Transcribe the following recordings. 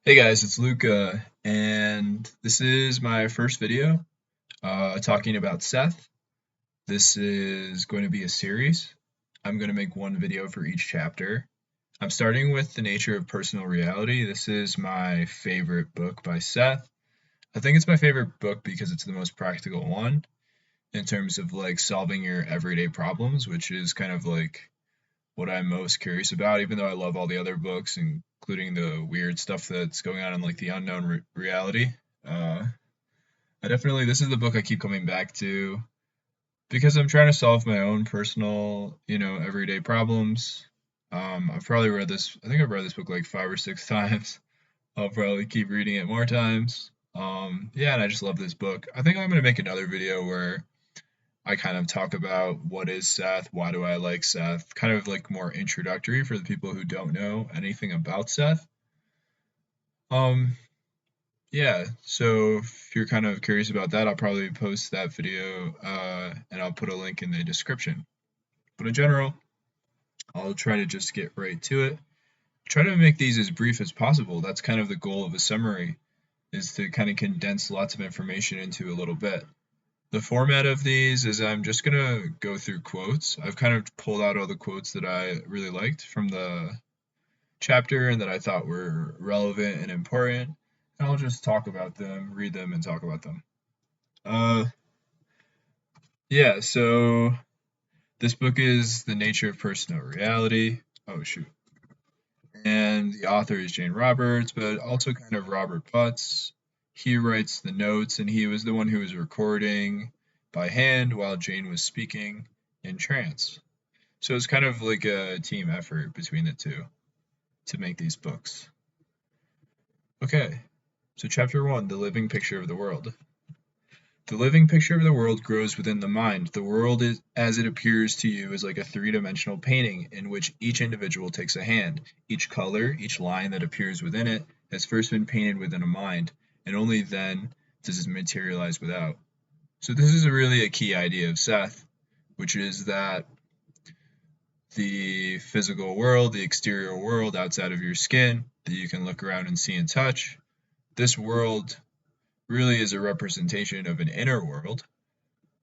Hey guys, it's Luca, and this is my first video talking about Seth. This is going to be a series. I'm going to make one video for each chapter. I'm starting with The Nature of Personal Reality. This is my favorite book by Seth. I think it's my favorite book because it's the most practical one in terms of like solving your everyday problems, which is kind of like what I'm most curious about, even though I love all the other books, including the weird stuff that's going on in like the unknown reality. Uh, this is the book I keep coming back to because I'm trying to solve my own personal, everyday problems. I've probably read this, I think I've read this book like 5 or 6 times. I'll probably keep reading it more times. Yeah, and I just love this book. I think I'm going to make another video where I kind of talk about what is Seth, why do I like Seth, kind of like more introductory for the people who don't know anything about Seth. Um, yeah, so if you're kind of curious about that, I'll probably post that video and I'll put a link in the description. But in general, I'll try to just get right to it. Try to make these as brief as possible. That's kind of the goal of a summary, is to kind of condense lots of information into a little bit. The format of these is I'm just gonna go through quotes. I've kind of pulled out all the quotes that I really liked from the chapter and that I thought were relevant and important. And I'll just talk about them, read them, and talk about them. Uh, yeah, so this book is The Nature of Personal Reality. Oh, shoot. And the author is Jane Roberts, but also kind of Robert Butts. He writes the notes, and he was the one who was recording by hand while Jane was speaking in trance. So it's kind of like a team effort between the two to make these books. Okay, so chapter 1, The Living Picture of the World. The living picture of the world grows within the mind. The world is, as it appears to you is like a three-dimensional painting in which each individual takes a hand. Each color, each line that appears within it has first been painted within a mind, and only then does it materialize without. So this is really a key idea of Seth, which is that the physical world, the exterior world outside of your skin that you can look around and see and touch, this world really is a representation of an inner world.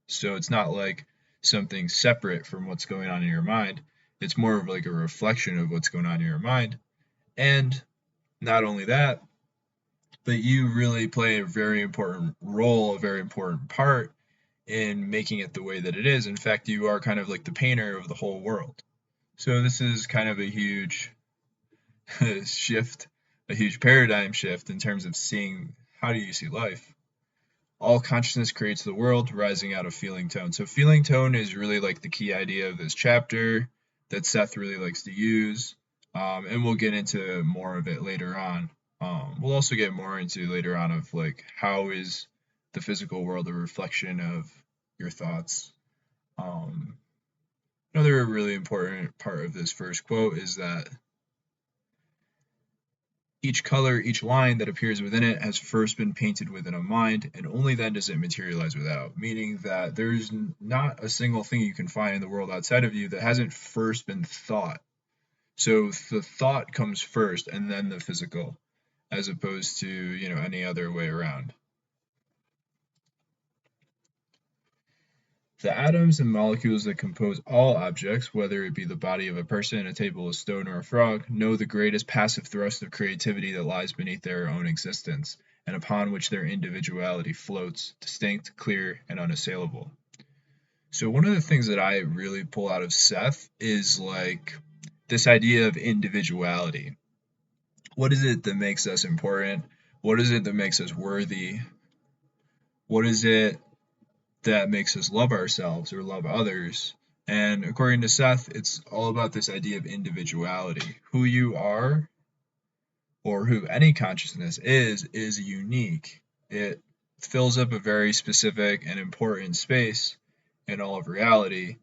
So it's not like something separate from what's going on in your mind. It's more of like a reflection of what's going on in your mind. And not only that, but you really play a very important role, a very important part in making it the way that it is. In fact, you are kind of like the painter of the whole world. So this is kind of a huge shift, a huge paradigm shift in terms of seeing how do you see life. All consciousness creates the world, rising out of feeling tone. So feeling tone is really like the key idea of this chapter that Seth really likes to use. And we'll get into more of it later on. We'll also get more into later on of like how is the physical world a reflection of your thoughts. Another really important part of this first quote is that each color, each line that appears within it has first been painted within a mind, and only then does it materialize without. Meaning that there's not a single thing you can find in the world outside of you that hasn't first been thought. So the thought comes first and then the physical, as opposed to, any other way around. The atoms and molecules that compose all objects, whether it be the body of a person, a table, a stone, or a frog, know the greatest passive thrust of creativity that lies beneath their own existence, and upon which their individuality floats, distinct, clear, and unassailable. So one of the things that I really pull out of Seth is like this idea of individuality. What is it that makes us important? What is it that makes us worthy? What is it that makes us love ourselves or love others? And according to Seth, it's all about this idea of individuality. Who you are, or who any consciousness is unique. It fills up a very specific and important space in all of reality,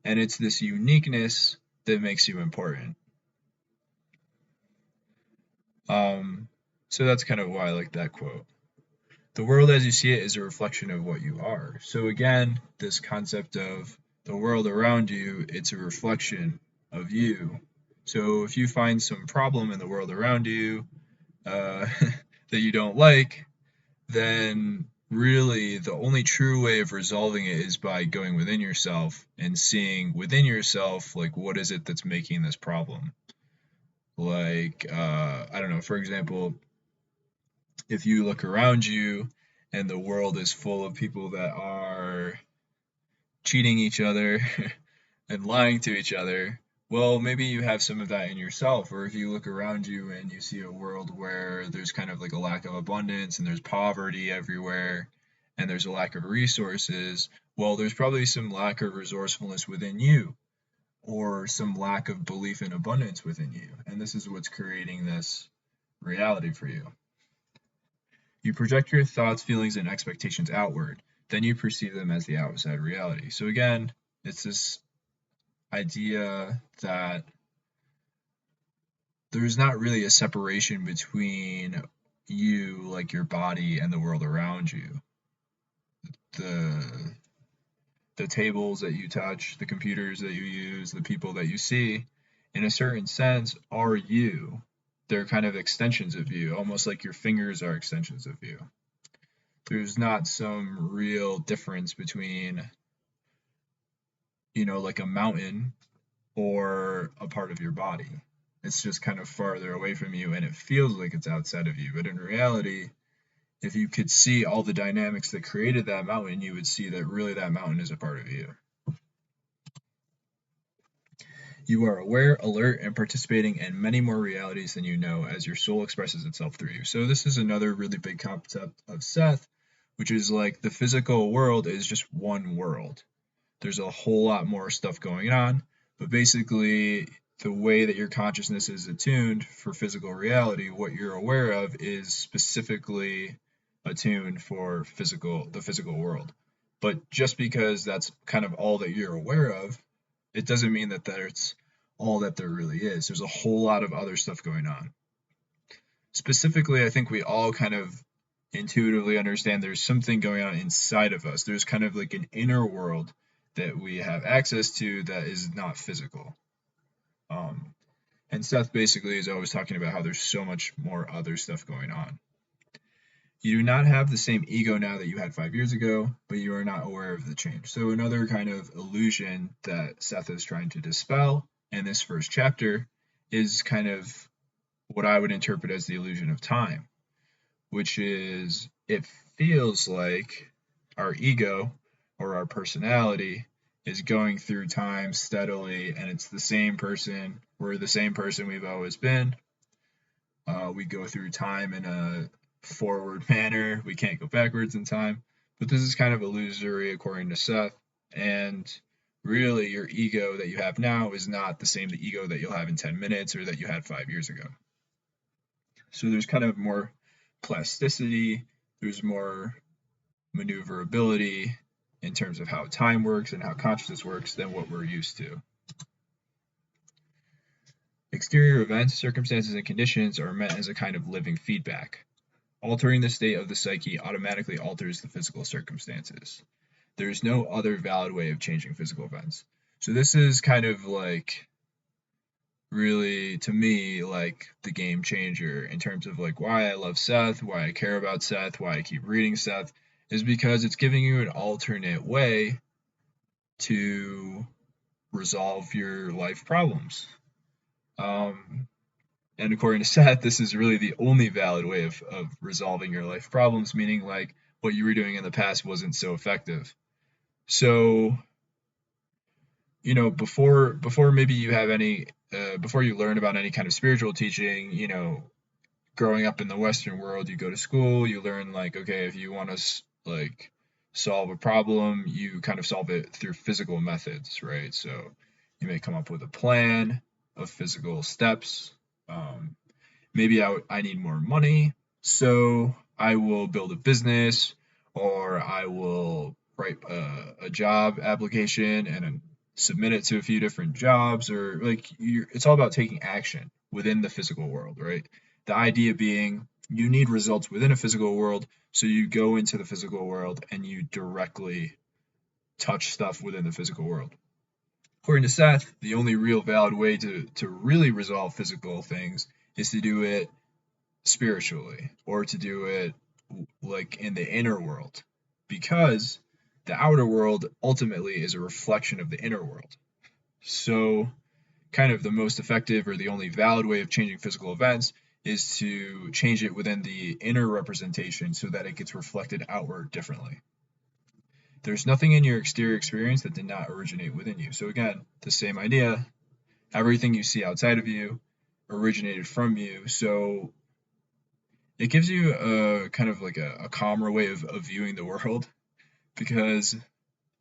and it's this uniqueness that makes you important. So that's kind of why I like that quote. The world as you see it is a reflection of what you are. So again, this concept of the world around you, it's a reflection of you. So if you find some problem in the world around you, uh, that you don't like, then really the only true way of resolving it is by going within yourself and seeing within yourself, like, what is it that's making this problem? Like, I don't know, for example, if you look around you and the world is full of people that are cheating each other and lying to each other, well, maybe you have some of that in yourself. Or if you look around you and you see a world where there's kind of like a lack of abundance and there's poverty everywhere and there's a lack of resources, well, there's probably some lack of resourcefulness within you or some lack of belief in abundance within you. And this is what's creating this reality for you. You project your thoughts, feelings, and expectations outward. Then you perceive them as the outside reality. So again, it's this idea that there's not really a separation between you, like your body, and the world around you. The the tables that you touch, the computers that you use, the people that you see, in a certain sense, are you. They're kind of extensions of you, almost like your fingers are extensions of you. There's not some real difference between, like a mountain or a part of your body. It's just kind of farther away from you and it feels like it's outside of you. But in reality, if you could see all the dynamics that created that mountain, you would see that really that mountain is a part of you. You are aware, alert, and participating in many more realities than you know as your soul expresses itself through you. So, this is another really big concept of Seth, which is like the physical world is just one world. There's a whole lot more stuff going on, but basically, the way that your consciousness is attuned for physical reality, what you're aware of is specifically attuned for the physical world. But just because that's kind of all that you're aware of, it doesn't mean that that's all that there really is. There's a whole lot of other stuff going on. Specifically, I think we all kind of intuitively understand there's something going on inside of us. There's kind of like an inner world that we have access to that is not physical. Um, and Seth basically is always talking about how there's so much more other stuff going on. You do not have the same ego now that you had 5 years ago, but you are not aware of the change. So, another kind of illusion that Seth is trying to dispel in this first chapter is kind of what I would interpret as the illusion of time, which is it feels like our ego or our personality is going through time steadily and it's the same person. We're the same person we've always been. We go through time in a forward manner. We can't go backwards in time. But this is kind of illusory according to Seth. And really, your ego that you have now is not the same the ego that you'll have in 10 minutes or that you had 5 years ago. So there's kind of more plasticity, there's more maneuverability in terms of how time works and how consciousness works than what we're used to. Exterior events, circumstances, and conditions are meant as a kind of living feedback. Altering the state of the psyche automatically alters the physical circumstances. There is no other valid way of changing physical events. So this is kind of like really, to me, like the game changer in terms of like why I love Seth, why I care about Seth, why I keep reading Seth, is because it's giving you an alternate way to resolve your life problems. And according to Seth, this is really the only valid way of resolving your life problems, meaning like what you were doing in the past wasn't so effective. So, before maybe you have any, before you learn about any kind of spiritual teaching, growing up in the Western world, you go to school, you learn like, okay, if you want to like solve a problem, you kind of solve it through physical methods, right? So you may come up with a plan of physical steps. Maybe I need more money, so I will build a business or I will write a job application and submit it to a few different jobs or like it's all about taking action within the physical world, right? The idea being you need results within a physical world, so you go into the physical world and you directly touch stuff within the physical world. According to Seth, the only real valid way to really resolve physical things is to do it spiritually or to do it like in the inner world, because the outer world ultimately is a reflection of the inner world. So, kind of the most effective or the only valid way of changing physical events is to change it within the inner representation so that it gets reflected outward differently. There's nothing in your exterior experience that did not originate within you. So, again, the same idea, everything you see outside of you originated from you. So, it gives you a kind of like a calmer way of viewing the world, because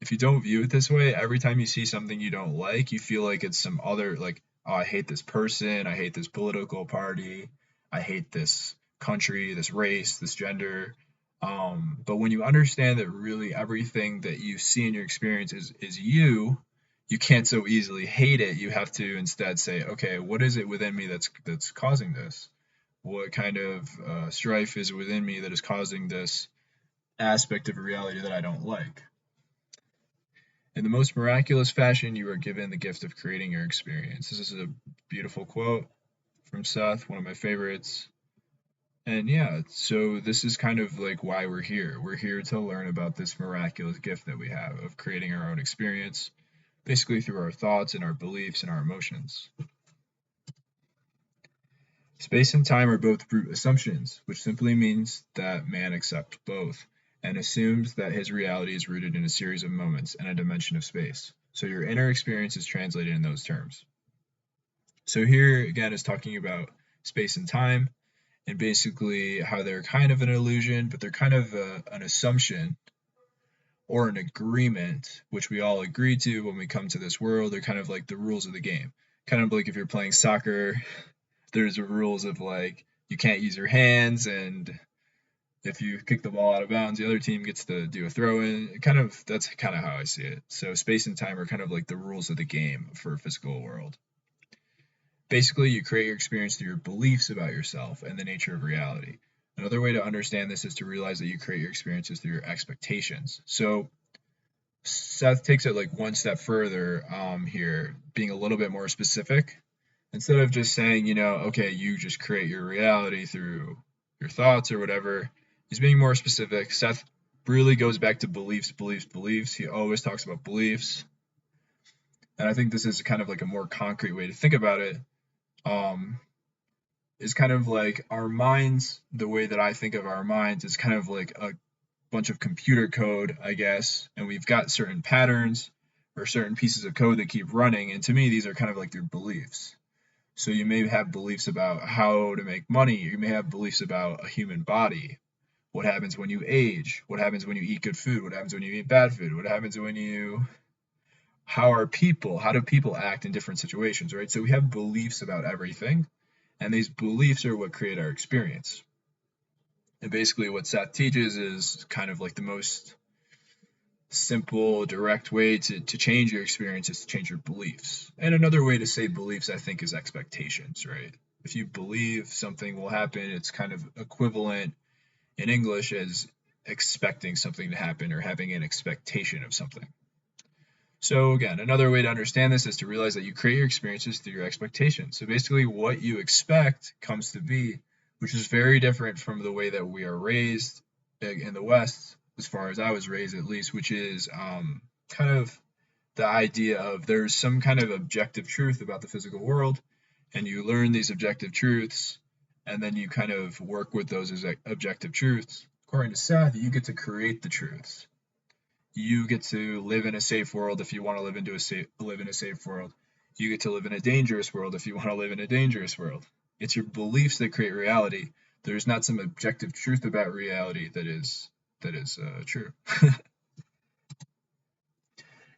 if you don't view it this way, every time you see something you don't like, you feel like it's some other, like, oh, I hate this person, I hate this political party, I hate this country, this race, this gender. But when you understand that really everything that you see in your experience is you, you can't so easily hate it. You have to instead say, okay, what is it within me that's causing this? What kind of strife is within me that is causing this aspect of reality that I don't like? In the most miraculous fashion, you are given the gift of creating your experience. This is a beautiful quote from Seth, one of my favorites. And yeah, so this is kind of like why we're here. We're here to learn about this miraculous gift that we have of creating our own experience, basically through our thoughts and our beliefs and our emotions. Space and time are both brute assumptions, which simply means that man accepts both and assumes that his reality is rooted in a series of moments and a dimension of space. So your inner experience is translated in those terms. So here again is talking about space and time and basically how they're kind of an illusion, but they're kind of an assumption or an agreement, which we all agree to when we come to this world. They're kind of like the rules of the game. Kind of like if you're playing soccer, there's rules of like you can't use your hands, and if you kick the ball out of bounds, the other team gets to do a throw in. Kind of that's kind of how I see it. So space and time are kind of like the rules of the game for a physical world. Basically, you create your experience through your beliefs about yourself and the nature of reality. Another way to understand this is to realize that you create your experiences through your expectations. So Seth takes it like one step further here, being a little bit more specific. Instead of just saying, okay, you just create your reality through your thoughts or whatever, he's being more specific. Seth really goes back to beliefs, beliefs, beliefs. He always talks about beliefs. And I think this is kind of like a more concrete way to think about it. Is kind of like our minds, the way that I think of our minds is kind of like a bunch of computer code, I guess, and we've got certain patterns or certain pieces of code that keep running. And to me, these are kind of like your beliefs. So you may have beliefs about how to make money. You may have beliefs about a human body. What happens when you age? What happens when you eat good food? What happens when you eat bad food? What happens when you how are people? How do people act in different situations, right? So we have beliefs about everything, and these beliefs are what create our experience. And basically what Seth teaches is kind of like the most simple, direct way to change your experience is to change your beliefs. And another way to say beliefs, I think, is expectations, right? If you believe something will happen, it's kind of equivalent in English as expecting something to happen or having an expectation of something. So again, another way to understand this is to realize that you create your experiences through your expectations. So basically what you expect comes to be, which is very different from the way that we are raised in the West, as far as I was raised at least, which is kind of the idea of there's some kind of objective truth about the physical world, and you learn these objective truths, and then you kind of work with those as objective truths. According to Seth, you get to create the truths. You get to live in a safe world if you want to live in a safe world. You get to live in a dangerous world if you want to live in a dangerous world. It's your beliefs that create reality. There's not some objective truth about reality that is true.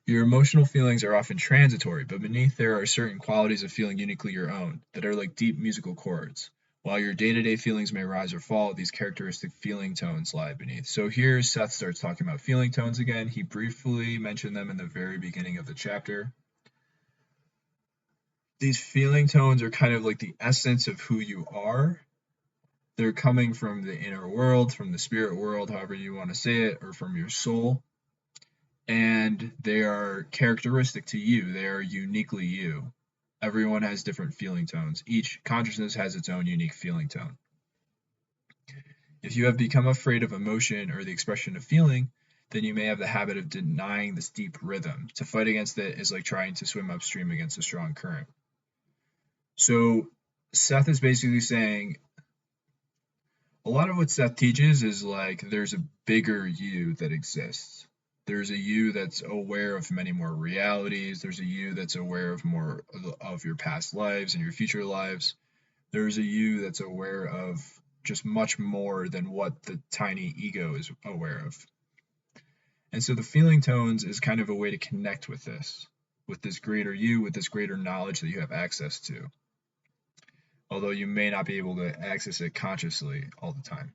Your emotional feelings are often transitory, but beneath there are certain qualities of feeling uniquely your own that are like deep musical chords. While your day-to-day feelings may rise or fall, these characteristic feeling tones lie beneath. So here Seth starts talking about feeling tones again. He briefly mentioned them in the very beginning of the chapter. These feeling tones are kind of like the essence of who you are. They're coming from the inner world, from the spirit world, however you want to say it, or from your soul. And they are characteristic to you. They are uniquely you. Everyone has different feeling tones. Each consciousness has its own unique feeling tone. If you have become afraid of emotion or the expression of feeling, then you may have the habit of denying this deep rhythm. To fight against it is like trying to swim upstream against a strong current. So Seth is basically saying a lot of what Seth teaches is like there's a bigger you that exists. There's a you that's aware of many more realities. There's a you that's aware of more of your past lives and your future lives. There's a you that's aware of just much more than what the tiny ego is aware of. And so the feeling tones is kind of a way to connect with this greater you, with this greater knowledge that you have access to, although you may not be able to access it consciously all the time.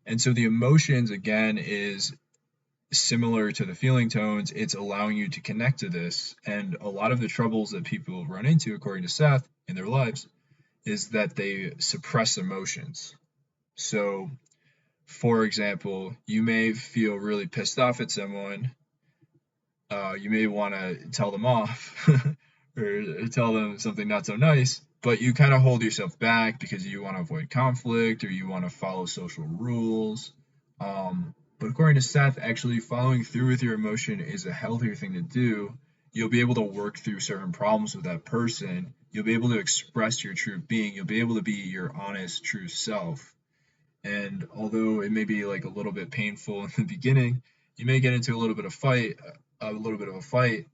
And so the emotions, again, is similar to the feeling tones. It's allowing you to connect to this. And a lot of the troubles that people run into, according to Seth, in their lives, is that they suppress emotions. So, for example, you may feel really pissed off at someone. You may want to tell them off or tell them something not so nice, but you kind of hold yourself back because you want to avoid conflict or you want to follow social rules. But according to Seth, actually following through with your emotion is a healthier thing to do. You'll be able to work through certain problems with that person. You'll be able to express your true being. You'll be able to be your honest, true self. And although it may be like a little bit painful in the beginning, you may get into a little bit of a fight.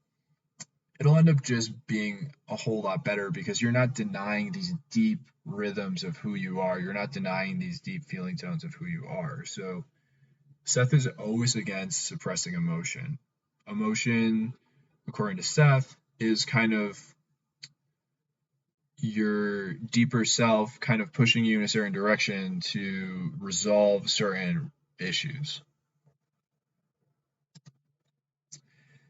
It'll end up just being a whole lot better because you're not denying these deep rhythms of who you are. You're not denying these deep feeling tones of who you are. So Seth is always against suppressing emotion. Emotion, according to Seth, is kind of your deeper self kind of pushing you in a certain direction to resolve certain issues.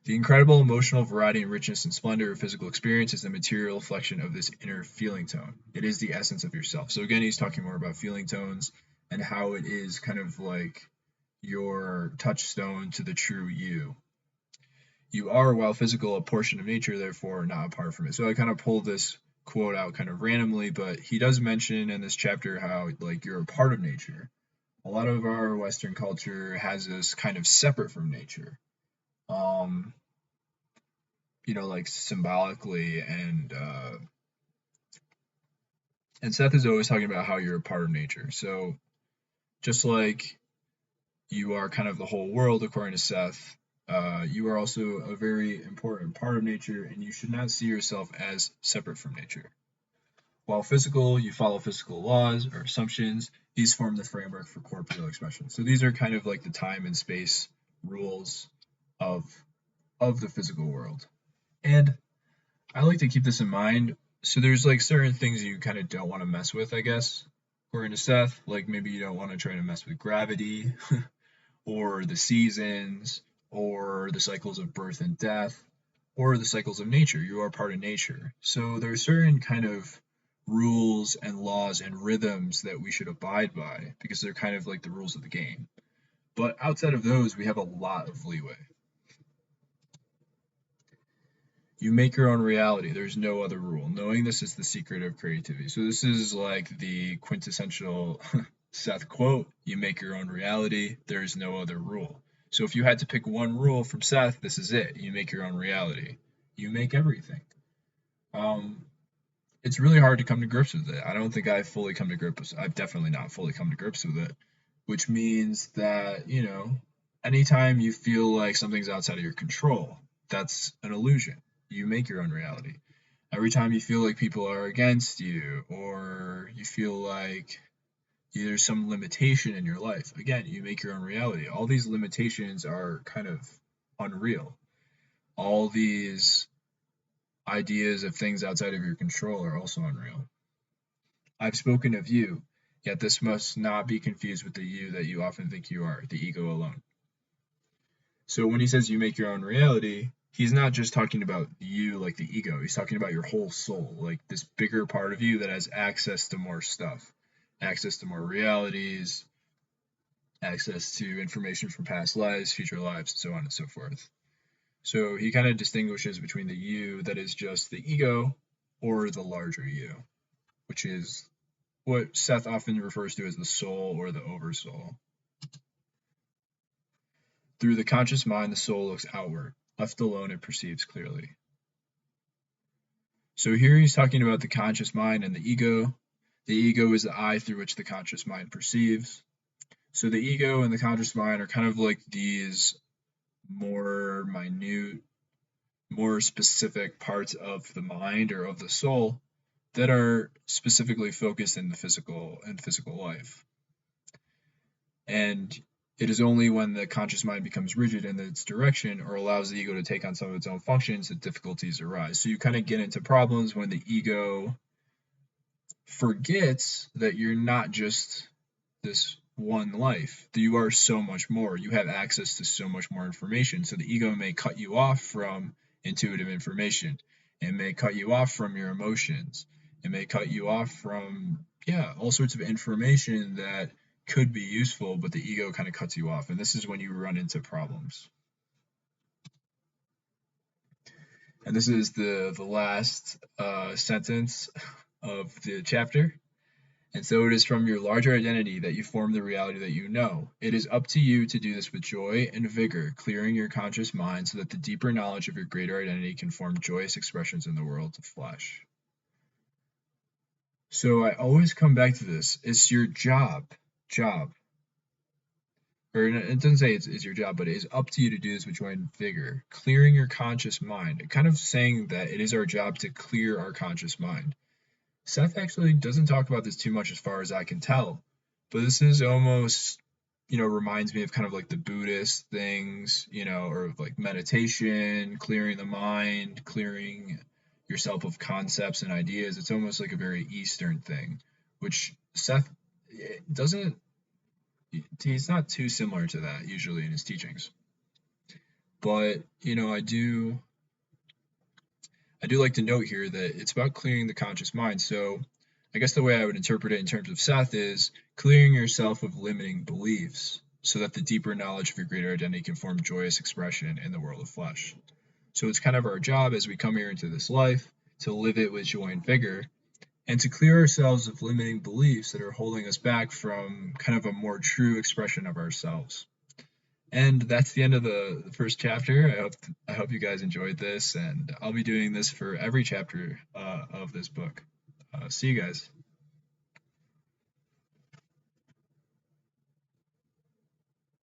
The incredible emotional variety and richness and splendor of physical experience is the material reflection of this inner feeling tone. It is the essence of yourself. So again, he's talking more about feeling tones and how it is kind of like your touchstone to the true you. You are, while physical, a portion of nature, therefore not apart from it. So I kind of pulled this quote out kind of randomly, but he does mention in this chapter how like you're a part of nature. A lot of our Western culture has us kind of separate from nature. Um, like symbolically and Seth is always talking about how you're a part of nature. So just like you are kind of the whole world, according to Seth, you are also a very important part of nature, and you should not see yourself as separate from nature. While physical, you follow physical laws or assumptions. These form the framework for corporeal expression. So these are kind of like the time and space rules of the physical world. And I like to keep this in mind. So there's like certain things you kind of don't want to mess with, I guess. According to Seth, like maybe you don't want to try to mess with gravity or the seasons or the cycles of birth and death or the cycles of nature. You are part of nature. So there are certain kind of rules and laws and rhythms that we should abide by because they're kind of like the rules of the game. But outside of those, we have a lot of leeway. You make your own reality. There's no other rule. Knowing this is the secret of creativity. So this is like the quintessential Seth quote. You make your own reality. There's no other rule. So if you had to pick one rule from Seth, this is it. You make your own reality. You make everything. It's really hard to come to grips with it. I don't think I've fully come to grips. I've definitely not fully come to grips with it, which means that, anytime you feel like something's outside of your control, that's an illusion. You make your own reality. Every time you feel like people are against you or you feel like there's some limitation in your life, again, you make your own reality. All these limitations are kind of unreal. All these ideas of things outside of your control are also unreal. I've spoken of you, yet this must not be confused with the you that you often think you are, the ego alone. So when he says you make your own reality, he's not just talking about you like the ego. He's talking about your whole soul, like this bigger part of you that has access to more stuff, access to more realities, access to information from past lives, future lives, and so on and so forth. So he kind of distinguishes between the you that is just the ego or the larger you, which is what Seth often refers to as the soul or the oversoul. Through the conscious mind, the soul looks outward. Left alone, it perceives clearly. So here he's talking about the conscious mind and the ego. The ego is the eye through which the conscious mind perceives. So the ego and the conscious mind are kind of like these more minute, more specific parts of the mind or of the soul that are specifically focused in the physical life. And it is only when the conscious mind becomes rigid in its direction or allows the ego to take on some of its own functions that difficulties arise. So you kind of get into problems when the ego forgets that you're not just this one life, that you are so much more. You have access to so much more information. So the ego may cut you off from intuitive information. It may cut you off from your emotions. It may cut you off from, yeah, all sorts of information that could be useful, but the ego kind of cuts you off. And this is when you run into problems. And this is the last sentence of the chapter. And so it is from your larger identity that you form the reality that you know. It is up to you to do this with joy and vigor, clearing your conscious mind so that the deeper knowledge of your greater identity can form joyous expressions in the world of flesh. So I always come back to this. It's your job. Or it doesn't say it's your job, but it is up to you to do this with joy and vigor, clearing your conscious mind. Kind of saying that it is our job to clear our conscious mind. Seth actually doesn't talk about this too much as far as I can tell, but this is almost, reminds me of kind of like the Buddhist things, or like meditation, clearing the mind, clearing yourself of concepts and ideas. It's almost like a very Eastern thing, which Seth doesn't, he's not too similar to that usually in his teachings. But, I do like to note here that it's about clearing the conscious mind. So I guess the way I would interpret it in terms of Seth is clearing yourself of limiting beliefs so that the deeper knowledge of your greater identity can form joyous expression in the world of flesh. So it's kind of our job as we come here into this life to live it with joy and vigor and to clear ourselves of limiting beliefs that are holding us back from kind of a more true expression of ourselves. And that's the end of the first chapter. I hope you guys enjoyed this, and I'll be doing this for every chapter of this book. See you guys.